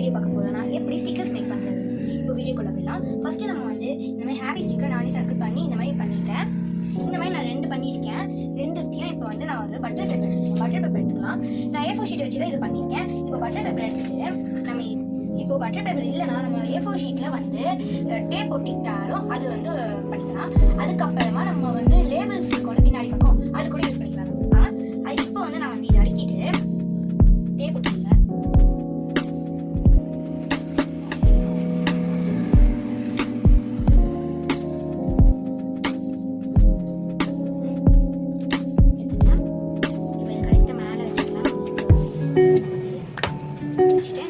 Video பார்க்க போறோம்னா எப்படி ஸ்டிக்கர்ஸ் மேக் பண்றது. இப்போ வீடியோக்குள்ள போயிடலாம். ஃபர்ஸ்ட் நம்ம வந்து இந்த மாதிரி ஹாப்பி ஸ்டிக்கர் நானே சர்க்கிள் பண்ணி இந்த மாதிரி பண்ணிட்டேன். இந்த மாதிரி நான் 2 பண்ணியிருக்கேன். 2த்தையும் இப்போ வந்து நான் ஒரு பட்டர் பேப்பர் எடுத்துக்கலாம். நான் A4 ஷீட் வச்சு தான் இது பண்ணியிருக்கேன். இப்போ பட்டர் பேப்பர் எடுத்துட்டு நம்ம இப்போ பட்டர் பேப்பர் இல்லைனா நம்ம A4 ஷீட்டில் வந்து டேப் ஒட்டிக்கிட்டாலும் அது வந்து பண்ணிக்கலாம். அதுக்கப்புறமா நம்ம வந்து லேபிள்ஸ் கொண்டு பின்னாடி பக்கம் அது கூட யூஸ் பண்ணிக்கலாம். இப்போ வந்து நான் வந்து இதை அடிக்கிட்டு டேப் ஒட்டிக்கிறேன். இப்போ கரெக்டாக மேலே வச்சுக்கலாம். வச்சுட்டு